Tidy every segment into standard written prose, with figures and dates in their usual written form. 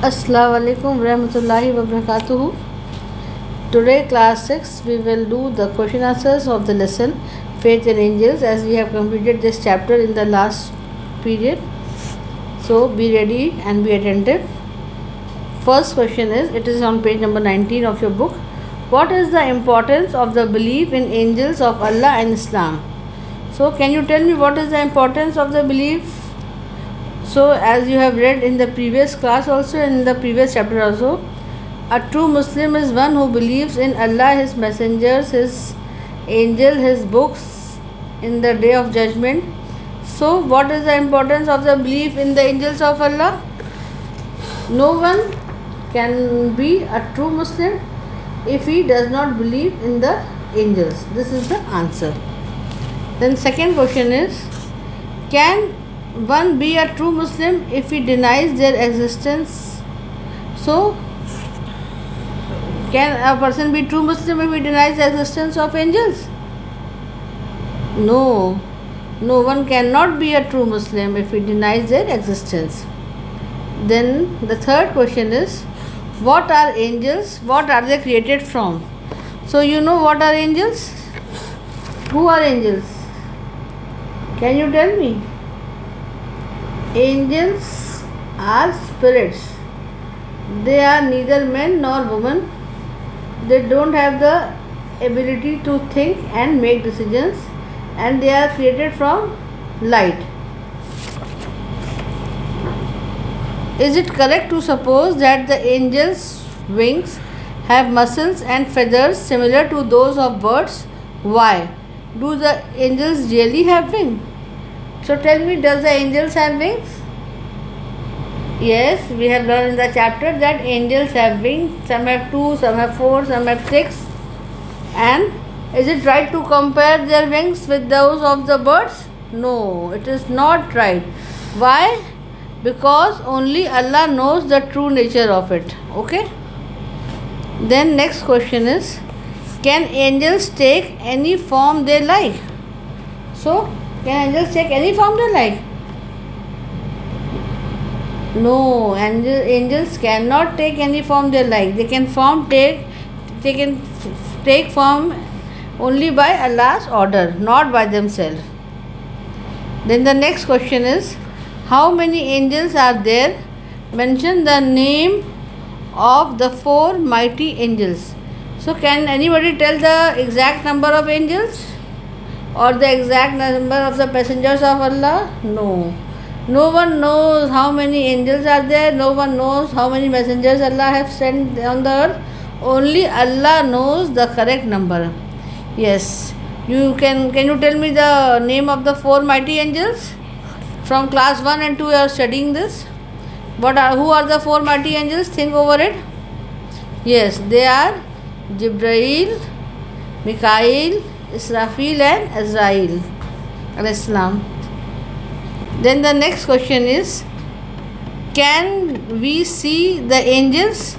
Assalamu alaikum warahmatullahi wabarakatuh. Today class 6 we will do the question answers of the lesson Faith in Angels, as we have completed this chapter in the last period. So be ready and be attentive. First question is, it is on page number 19 of your book. What is the importance of the belief in angels of Allah and Islam? So can you tell me what is the importance of the belief? So as you have read in the previous class also, in the previous chapter also, a true Muslim is one who believes in Allah, His messengers, His angel, His books, in the day of judgment. So what is the importance of the belief in the angels of Allah? No one can be a true Muslim if he does not believe in the angels. This is the answer. Then second question is, can one be a true Muslim if he denies their existence? So can a person be true Muslim if he denies the existence of angels? No one cannot be a true Muslim if he denies their existence. Then the third question is, what are angels? What are they created from? So you know what are angels? Who are angels? Can you tell me? Angels are spirits. They are neither men nor women. They don't have the ability to think and make decisions, and they are created from light. Is it correct to suppose that the angels' wings have muscles and feathers similar to those of birds? Why? Do the angels really have wings? So tell me, does the angels have wings? Yes, we have learned in the chapter that angels have wings. Some have 2, some have 4, some have 6. And is it right to compare their wings with those of the birds? No, it is not right. Why? Because only Allah knows the true nature of it. Okay? Then next question is, can angels take any form they like? So, can angels take any form they like? No, angels cannot take any form they like. They can take form only by Allah's order, not by themselves. Then the next question is, how many angels are there? Mention the name of the 4 mighty angels. So can anybody tell the exact number of angels? Or the exact number of the messengers of Allah? No one knows how many angels are there. No one knows how many messengers Allah have sent on the earth. Only Allah knows the correct number. Yes. Can you tell me the name of the 4 mighty angels? From class 1 and 2 you are studying this. Who are the 4 mighty angels? Think over it. Yes, they are Jibrail, Mikail, Israfil and Azrail al-Islam. Then the next question is, can we see the angels?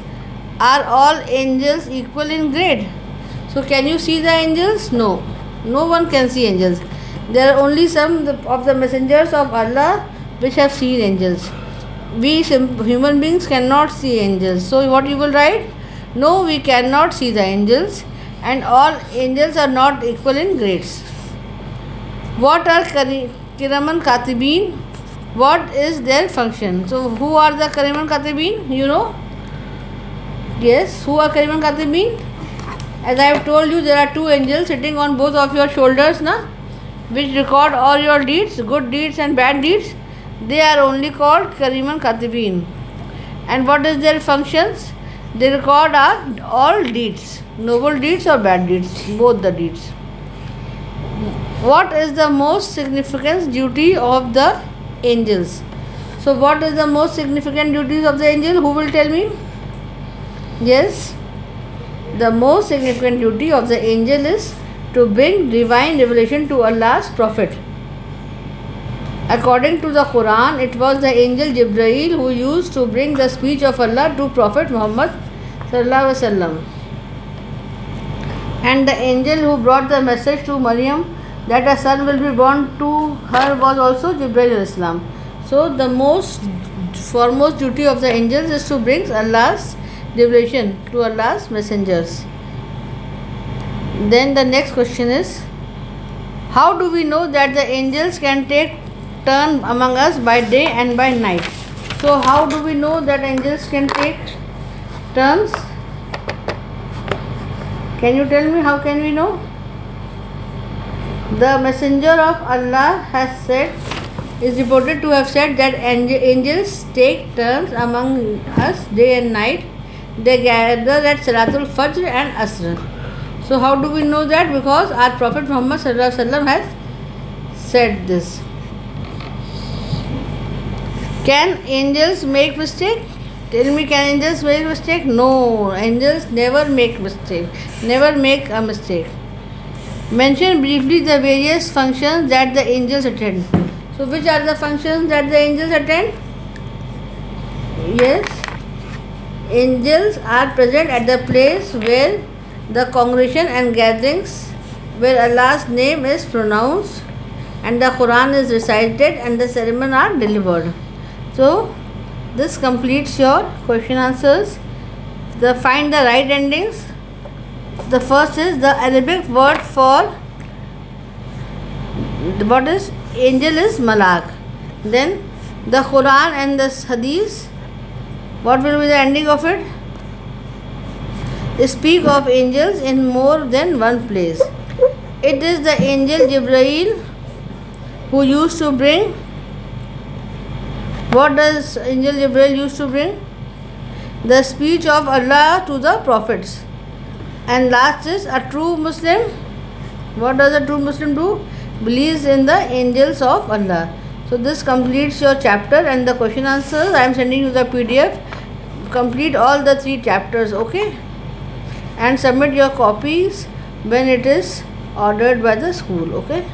Are all angels equal in grade? So can you see the angels? No one can see angels. There are only some of the messengers of Allah which have seen angels. We human beings cannot see angels. So what you will write? No, we cannot see the angels, and all angels are not equal in grades. What are Kiraman Katibin? What is their function? So who are the Kiraman Katibin? You know? Yes, who are Kiraman Katibin? As I have told you, there are 2 angels sitting on both of your shoulders, which record all your deeds, good deeds and bad deeds. They are only called Kariman Katibin. And what is their functions? They record all deeds, noble deeds or bad deeds, both the deeds. What is the most significant duty of the angels? So what is the most significant duties of the angel? Who will tell me? Yes, the most significant duty of the angel is to bring divine revelation to Allah's prophet. According to the Quran, it was the angel Jibrail who used to bring the speech of Allah to Prophet Muhammad sallallahu alaihi wasallam. And the angel who brought the message to Maryam that a son will be born to her was also Jibrail al-Islam. So the most foremost duty of the angels is to bring Allah's revelation to Allah's messengers. Then the next question is, how do we know that the angels can take turn among us by day and by night? So how do we know that angels can take turns? Can you tell me how can we know? The messenger of Allah has said, is reported to have said that angels take turns among us day and night. They gather at Salatul Fajr and Asr. So how do we know that? Because our Prophet Muhammad Sallallahu Alaihi Wasallam has said this. Can angels make mistake? Tell me, can angels make mistake? No, angels never make mistake. Never make a mistake. Mention briefly the various functions that the angels attend. So which are the functions that the angels attend? Yes, angels are present at the place where the congregation and gatherings where Allah's name is pronounced and the Quran is recited and the sermon are delivered. So this completes your question answers. Find the right endings. The first is the Arabic word for what is angel is malak. Then the Quran and the Hadith, what will be the ending of it? Speak of angels in more than one place. It is the angel Jibreel who used to bring. What does angel Jibreel used to bring? The speech of Allah to the prophets. And last is a true Muslim. What does a true Muslim do? Believes in the angels of Allah. So this completes your chapter and the question answers. I am sending you the PDF. Complete all the 3 chapters, okay? And submit your copies when it is ordered by the school, okay?